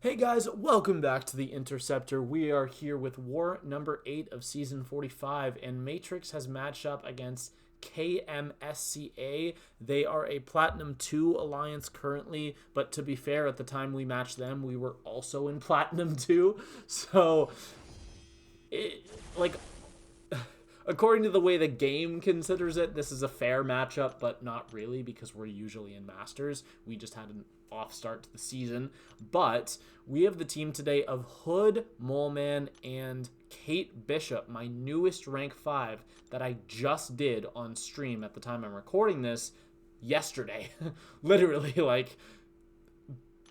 Hey guys, welcome back to the Interceptor. We are here with War number 8 of Season 45, and Matrix has matched up against KMSCA. They are a Platinum 2 alliance currently, but to be fair, at the time we matched them, we were also in Platinum 2. So, according to the way the game considers it, this is a fair matchup, but not really because we're usually in Masters. We just had an off start to the season. But we have the team today of Hood, Moleman, and Kate Bishop, my newest rank 5 that I just did on stream at the time I'm recording this yesterday. Literally like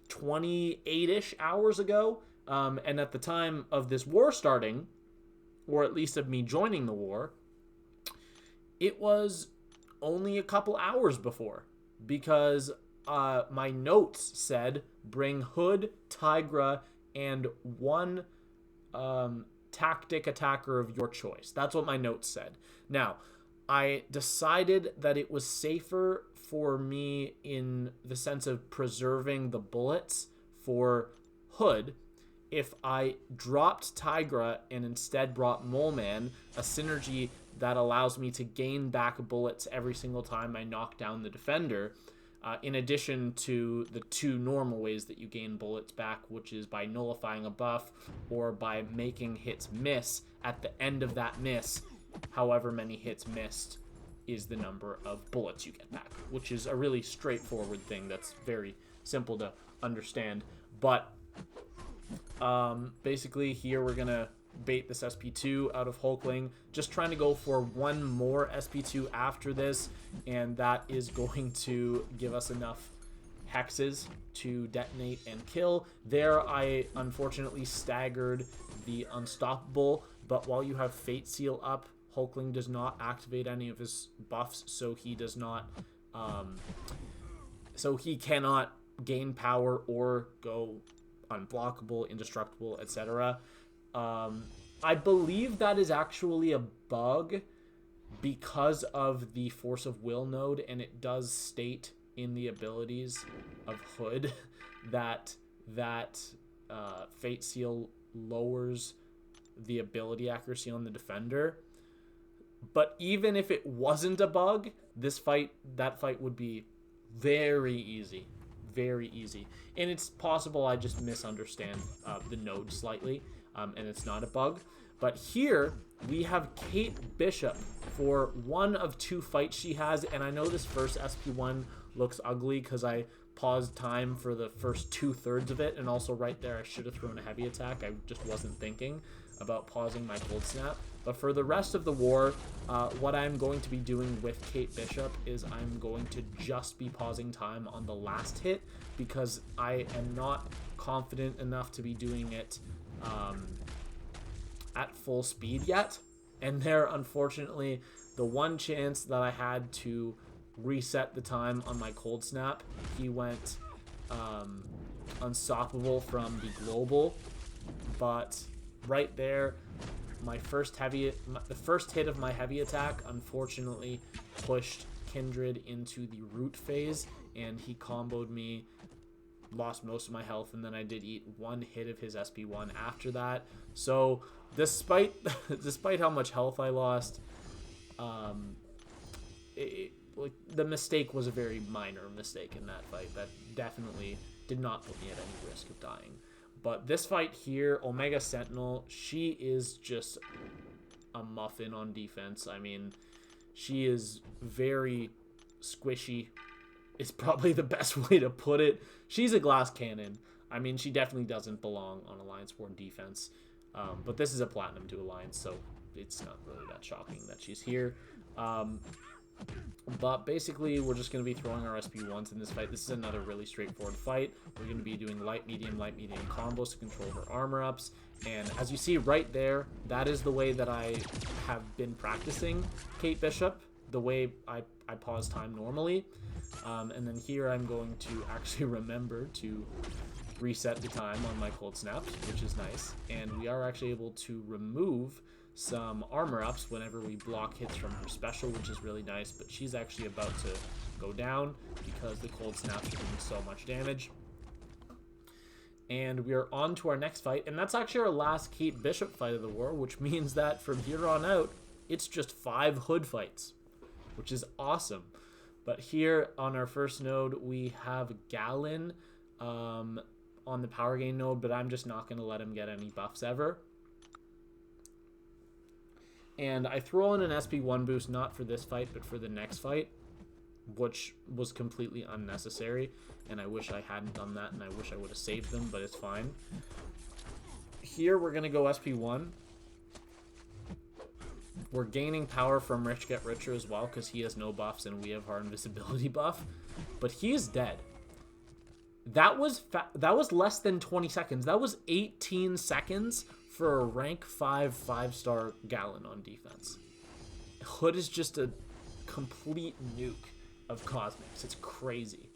28-ish hours ago. And at the time of this war starting, or at least of me joining the war, it was only a couple hours before, because my notes said bring Hood, Tigra, and one tactic attacker of your choice. That's what my notes said. Now, I decided that it was safer for me in the sense of preserving the bullets for Hood if I dropped Tigra and instead brought Moleman, a synergy that allows me to gain back bullets every single time I knock down the defender, in addition to the two normal ways that you gain bullets back, which is by nullifying a buff or by making hits miss. At the end of that miss, however many hits missed is the number of bullets you get back, which is a really straightforward thing that's very simple to understand. But basically here we're gonna bait this SP2 out of Hulkling, just trying to go for one more SP2 after this, and that is going to give us enough hexes to detonate and kill. There I unfortunately staggered the Unstoppable, but while you have Fate Seal up, Hulkling does not activate any of his buffs, so he does not so he cannot gain power or go unblockable, indestructible, etc. I believe that is actually a bug because of the Force of Will node, and it does state in the abilities of Hood that Fate Seal lowers the ability accuracy on the defender. But even if it wasn't a bug, that fight would be very easy. Very easy. And it's possible I just misunderstand the node slightly, and it's not a bug. But here we have Kate Bishop for one of two fights she has, and I know this first SP1 looks ugly because I paused time for the first 2/3 of it, and also right there I should have thrown a heavy attack. I just wasn't thinking about pausing my cold snap. But for the rest of the war, what I'm going to be doing with Kate Bishop is I'm going to just be pausing time on the last hit, because I am not confident enough to be doing it at full speed yet. And there, unfortunately, the one chance that I had to reset the time on my cold snap, he went unstoppable from the global. But right there, the first hit of my heavy attack unfortunately pushed Kindred into the root phase, and he comboed me, lost most of my health, and then I did eat one hit of his SP1 after that. So despite how much health I lost, the mistake was a very minor mistake in that fight. That definitely did not put me at any risk of dying. But this fight here, Omega Sentinel, she is just a muffin on defense. I mean, she is very squishy. It's probably the best way to put it. She's a glass cannon. I mean, she definitely doesn't belong on Alliance War defense. But this is a Platinum 2 Alliance, so it's not really that shocking that she's here. But basically, we're just going to be throwing our SP1s in this fight. This is another really straightforward fight. We're going to be doing light, medium combos to control her armor ups. And as you see right there, that is the way that I have been practicing Kate Bishop, the way I pause time normally. And then here I'm going to actually remember to reset the time on my cold snaps, which is nice. And we are actually able to remove some armor ups whenever we block hits from her special, which is really nice. But she's actually about to go down because the cold snaps are doing so much damage. And we are on to our next fight. And that's actually our last Kate Bishop fight of the war, which means that from here on out, it's just 5 Hood fights, which is awesome. But here on our first node, we have Galan on the power gain node, but I'm just not going to let him get any buffs ever. And I throw in an SP1 boost, not for this fight, but for the next fight, which was completely unnecessary. And I wish I hadn't done that, and I wish I would have saved them, but it's fine. Here, we're going to go SP1. We're gaining power from Rich Get Richer as well, because he has no buffs and we have our invisibility buff. But he is dead. That was less than 20 seconds. That was 18 seconds for a rank 5 5-star Galan on defense. Hood is just a complete nuke of cosmics. It's crazy.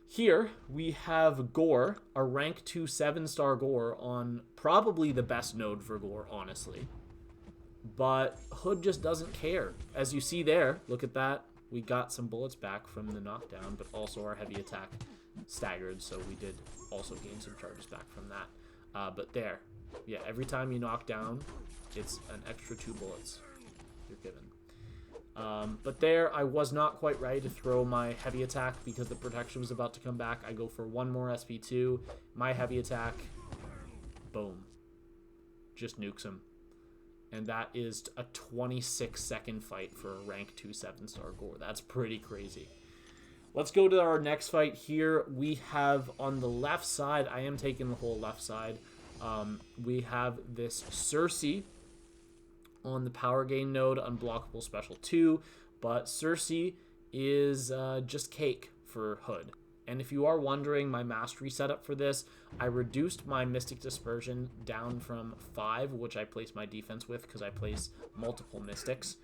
Here we have Gorr, a rank 2 7-star Gorr on probably the best node for Gorr, honestly. But Hood just doesn't care. As you see there, look at that. We got some bullets back from the knockdown, but also our heavy attack staggered, so we did also gain some charges back from that. But there, yeah, every time you knock down, it's an extra 2 bullets you're given. But there, I was not quite ready to throw my heavy attack because the protection was about to come back. I go for one more SP2, my heavy attack, boom, just nukes him. And that is a 26-second fight for a rank 2 7-star Gorr. That's pretty crazy. Let's go to our next fight here. We have on the left side, I am taking the whole left side, we have this Sersi on the power gain node, unblockable special 2, but Sersi is just cake for Hood. And if you are wondering my mastery setup for this, I reduced my Mystic Dispersion down from 5, which I place my defense with because I place multiple Mystics.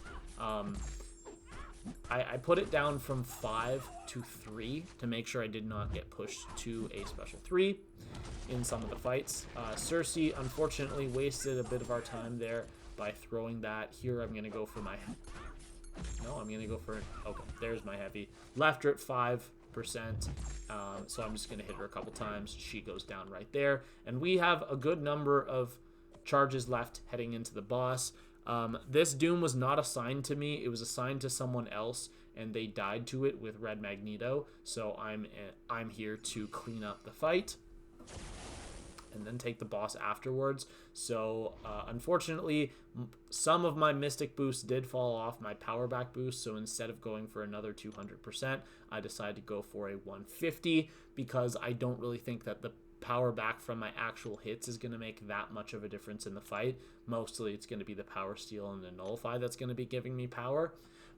I put it down from 5 to 3 to make sure I did not get pushed to a special 3 in some of the fights. Sersi, unfortunately, wasted a bit of our time there by throwing that. Here I'm going to go for my... No, I'm going to go for... Okay, there's my heavy. Left her at 5%. So I'm just going to hit her a couple times. She goes down right there. And we have a good number of charges left heading into the boss. This Doom was not assigned to me. It was assigned to someone else, and they died to it with Red Magneto. So I'm here to clean up the fight and then take the boss afterwards. So unfortunately, some of my Mystic boosts did fall off my power back boost. So instead of going for another 200%, I decided to go for a 150 because I don't really think that the power back from my actual hits is going to make that much of a difference in the fight. Mostly it's going to be the power steal and the nullify that's going to be giving me power.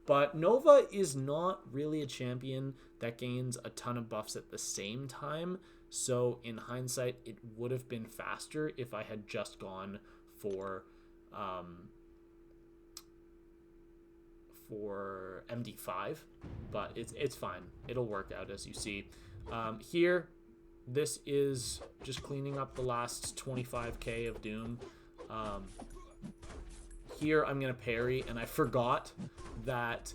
But Nova is not really a champion that gains a ton of buffs at the same time. So in hindsight, it would have been faster if I had just gone for MD5, but it's fine. It'll work out, as you see. Here, this is just cleaning up the last 25k of Doom. Here, I'm going to parry, and I forgot that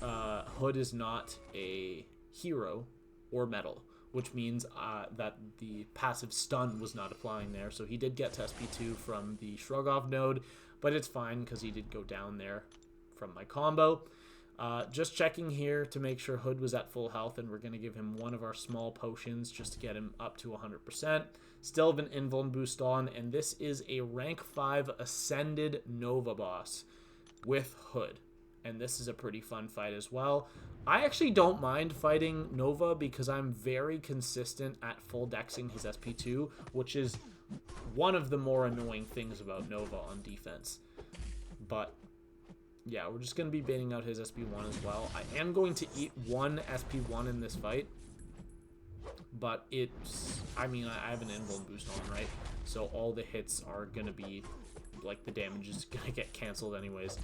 Hood is not a hero or metal, which means that the passive stun was not applying there. So he did get to SP2 from the Shrug-Off node, but it's fine because he did go down there from my combo. Just checking here to make sure Hood was at full health, and we're going to give him one of our small potions just to get him up to 100%. Still have an invuln boost on, and this is a rank 5 ascended Nova boss with Hood. And this is a pretty fun fight as well. I actually don't mind fighting Nova because I'm very consistent at full dexing his SP2, which is one of the more annoying things about Nova on defense. But yeah, we're just going to be baiting out his SP1 as well. I am going to eat one SP1 in this fight, but it's, I mean, I have an invuln boost on, right? So all the hits are going to be, like, the damage is going to get canceled anyways.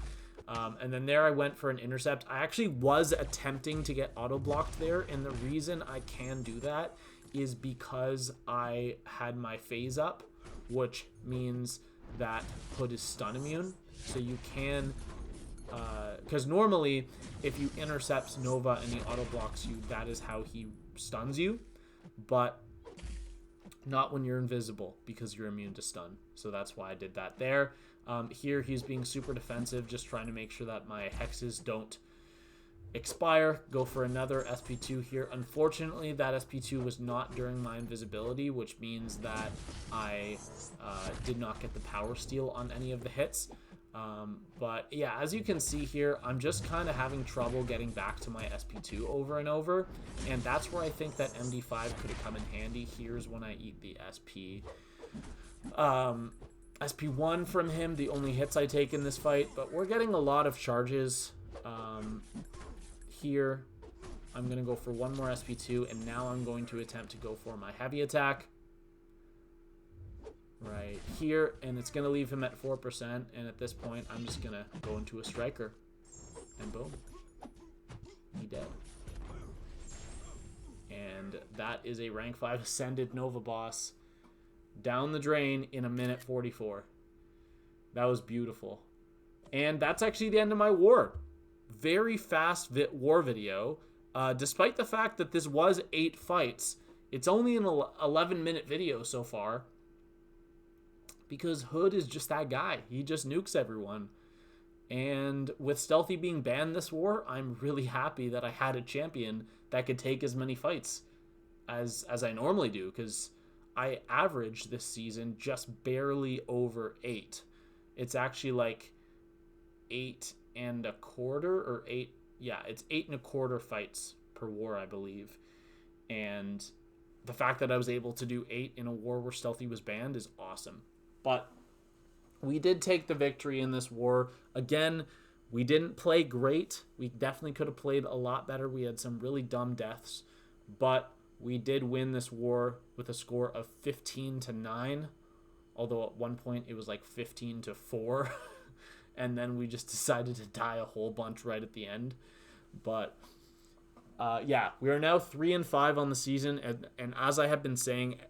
And then there I went for an intercept. I actually was attempting to get auto-blocked there, and the reason I can do that is because I had my phase up, which means that Hood is stun immune. So you can, because normally if you intercept Nova and he auto-blocks you, that is how he stuns you. But Not when you're invisible, because you're immune to stun. So that's why I did that there. Here he's being super defensive, just trying to make sure that my hexes don't expire. Go for another SP2 here. Unfortunately, that SP2 was not during my invisibility, which means that I did not get the power steal on any of the hits. But yeah, as you can see here, I'm just kind of having trouble getting back to my SP2 over and over. And that's where I think that MD5 could have come in handy. Here's when I eat the SP. SP1 from him, the only hits I take in this fight. But we're getting a lot of charges here. I'm going to go for one more SP2. And now I'm going to attempt to go for my heavy attack. Right here, and it's going to leave him at 4%, and at this point, I'm just going to go into a striker, and boom, he dead. And that is a rank 5 ascended Nova boss down the drain in 1:44. That was beautiful. And that's actually the end of my war. Very fast war video. Despite the fact that this was 8 fights, it's only an 11-minute video so far. Because Hood is just that guy. He just nukes everyone. And with Stealthy being banned this war, I'm really happy that I had a champion that could take as many fights as I normally do. Because I averaged this season just barely over 8. It's actually like 8 1/4 or 8. Yeah, it's 8 1/4 fights per war, I believe. And the fact that I was able to do 8 in a war where Stealthy was banned is awesome. But we did take the victory in this war. Again, we didn't play great. We definitely could have played a lot better. We had some really dumb deaths. But we did win this war with a score of 15-9. Although at one point it was like 15-4. And then we just decided to die a whole bunch right at the end. But yeah, we are now 3-5 on the season. And as I have been saying,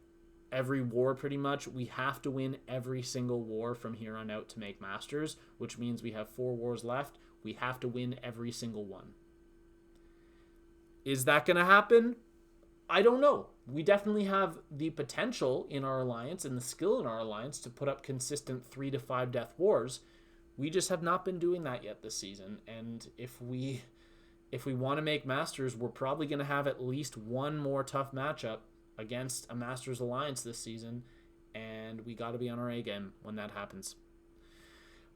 every war pretty much, we have to win every single war from here on out to make Masters, which means we have 4 wars left. We have to win every single one. Is that going to happen? I don't know. We definitely have the potential in our alliance and the skill in our alliance to put up consistent 3 to 5 death wars. We just have not been doing that yet this season. And if we want to make Masters, we're probably going to have at least one more tough matchup against a Masters alliance this season, and we got to be on our A game when that happens.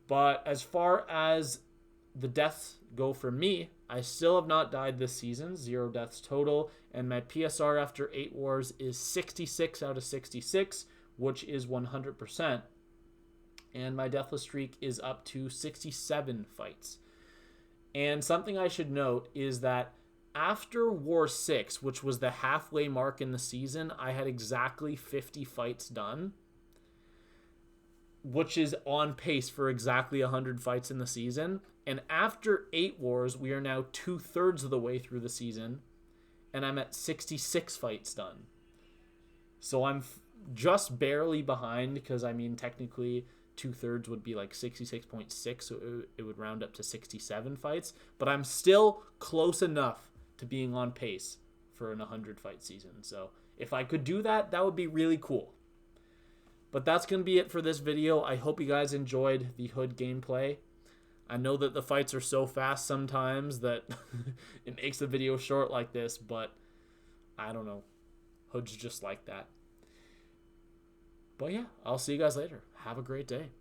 But as far as the deaths go for me, I still have not died this season, 0 deaths total, and my PSR after 8 wars is 66 out of 66, which is 100%, and my deathless streak is up to 67 fights. And something I should note is that after War 6, which was the halfway mark in the season, I had exactly 50 fights done, which is on pace for exactly 100 fights in the season. And after 8 wars, we are now 2/3 of the way through the season, and I'm at 66 fights done. So I'm just barely behind, because, I mean, technically 2/3 would be like 66.6, so it would round up to 67 fights. But I'm still close enough to being on pace for an 100 fight season. So if I could do that, that would be really cool. But that's going to be it for this video. I hope you guys enjoyed the Hood gameplay. I know that the fights are so fast sometimes that it makes the video short like this, but I don't know. Hood's just like that. But yeah, I'll see you guys later. Have a great day.